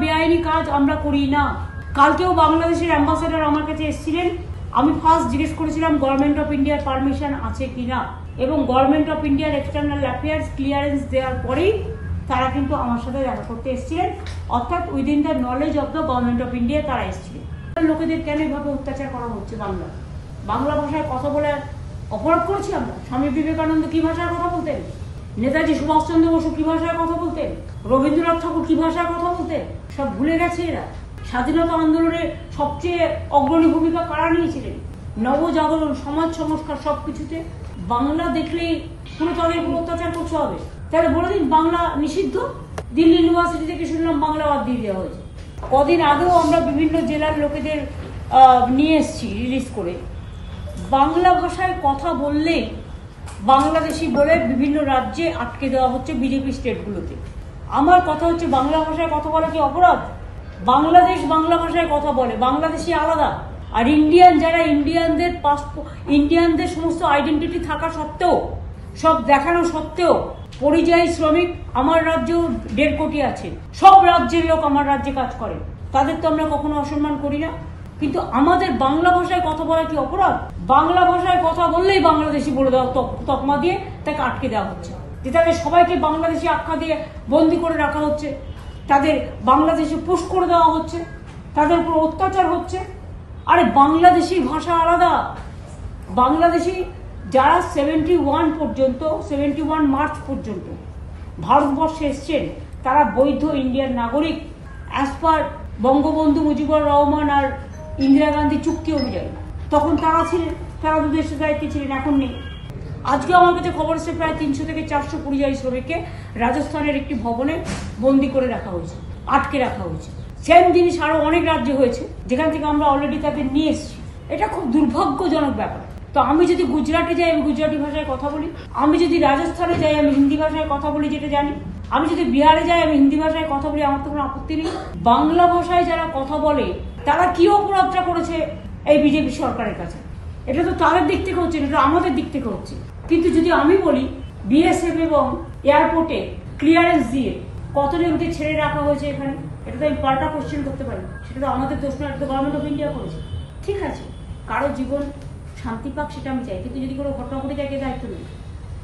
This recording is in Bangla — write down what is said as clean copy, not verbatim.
বেআইনি কাজ আমরা করি না। কালকেও বাংলাদেশের অ্যাম্বাসেডর আমার কাছে এসেছিলেন, আমি ফার্স্ট জিজ্ঞেস করেছিলাম গভর্নমেন্ট অফ ইন্ডিয়ার পারমিশন আছে কিনা, এবং গভর্নমেন্ট অফ ইন্ডিয়ার এক্সটার্নাল অ্যাফেয়ার্স ক্লিয়ারেন্স দেওয়ার পরেই তারা কিন্তু আমার সাথে দেখা করতে এসেছিলেন, অর্থাৎ within the knowledge of the government of India তারা এসেছিলেন। লোকেদের কেন এভাবে অত্যাচার করা হচ্ছে? বাংলা ভাষায় কথা বলে অপরাধ করছি আমরা? স্বামী বিবেকানন্দ কি ভাষায় কথা বলতেন? নেতাজি সুভাষচন্দ্র বসু কি ভাষায় কথা বলতেন? রবীন্দ্রনাথ ঠাকুর কি ভাষায় কথা বলতেন? সব ভুলে গেছে এরা। স্বাধীনতা আন্দোলনে সবচেয়ে অগ্রণী ভূমিকা কারা নিয়েছিলেন? নবজাগরণ, সমাজ সংস্কার, সবকিছুতে বাংলা দেখলেই পুরো তাদের উপর অত্যাচার করতে হবে। তাহলে বলে দিন বাংলা নিষিদ্ধ। দিল্লি ইউনিভার্সিটি থেকে শুনলাম বাংলা বাদ দিয়ে দেওয়া হয়েছে। কদিন আগেও আমরা বিভিন্ন জেলার লোকেদের নিয়ে এসেছি রিলিজ করে। বাংলা ভাষায় কথা বললেই বাংলাদেশি বলে বিভিন্ন রাজ্যে আটকে দেওয়া হচ্ছে বিজেপি স্টেটগুলোতে। আমার কথা হচ্ছে, বাংলা ভাষায় কথা বলা কি অপরাধ? বাংলাদেশ বাংলা ভাষায় কথা বলে, বাংলাদেশি আলাদা। আর ইন্ডিয়ান যারা, ইন্ডিয়ানদের পাসপোর্ট, ইন্ডিয়ানদের সমস্ত আইডেন্টিটি থাকা সত্ত্বেও, সব দেখানো সত্ত্বেও পরিযায়ী শ্রমিক আমার রাজ্যেও 1.5 কোটি আছে। সব রাজ্যের লোক আমার রাজ্যে কাজ করে, তাদের তো আমরা কখনো অসম্মান করি না। কিন্তু আমাদের বাংলা ভাষায় কথা বলা কি অপরাধ? বাংলা ভাষায় কথা বললেই বাংলাদেশি বলে দেওয়া, তকমা দিয়ে তাকে আটকে দেওয়া হচ্ছে, যে তাদের সবাইকে বাংলাদেশি আখ্যা দিয়ে বন্দি করে রাখা হচ্ছে, তাদের বাংলাদেশে পুশ করে দেওয়া হচ্ছে, তাদের উপর অত্যাচার হচ্ছে। আরে বাংলাদেশি ভাষা আলাদা। বাংলাদেশি যারা 71 মার্চ পর্যন্ত ভারতবর্ষে এসছেন তারা বৈধ ইন্ডিয়ান নাগরিক অ্যাজ পার বঙ্গবন্ধু মুজিবুর রহমান আর ইন্দিরা গান্ধী চুক্তি অনুযায়ী। তখন তারা ছিলেন, তারা দুদেশের দায়িত্বে ছিলেন, এখন নেই। আজকে আমার কাছে খবর এসেছে প্রায় 300 থেকে 400 পরিযায়ী শ্রমিককে রাজস্থানের একটি ভবনে বন্দি করে রাখা হয়েছে, আটকে রাখা হয়েছে। সেম জিনিস আরো অনেক রাজ্যে হয়েছে, যেখান থেকে আমরা অলরেডি তাদের নিয়ে এসেছি। এটা খুব দুর্ভাগ্যজনক ব্যাপার। তো আমি যদি গুজরাটে যাই, আমি গুজরাটি ভাষায় কথা বলি। আমি যদি রাজস্থানে যাই, আমি হিন্দি ভাষায় কথা বলি, যেটা জানি। আমি যদি বিহারে যাই, আমি হিন্দি ভাষায় কথা বলি, আমার তো কোনো আপত্তি নেই। বাংলা ভাষায় যারা কথা বলে তারা কি অপরাধটা করেছে এই বিজেপি সরকারের কাছে? এটা তো তাদের দিক থেকে হচ্ছে, এটা আমাদের দিক থেকে হচ্ছে। কিন্তু যদি আমি বলি বিএসএফ এবং এয়ারপোর্টে ক্লিয়ারেন্স দিয়ে কতজনকে ছেড়ে রাখা হয়েছে এখানে, এটা তো আমি পাল্টা কোশ্চেন করতে পারি। সেটা তো আমাদের দোষ না, এটা তো গভর্নমেন্ট অফ ইন্ডিয়া করেছে। ঠিক আছে, কারো জীবন শান্তি পাক সেটা আমি চাই, কিন্তু যদি কোনো ঘটনা ঘটে যায় কে দায়িত্ব নেই?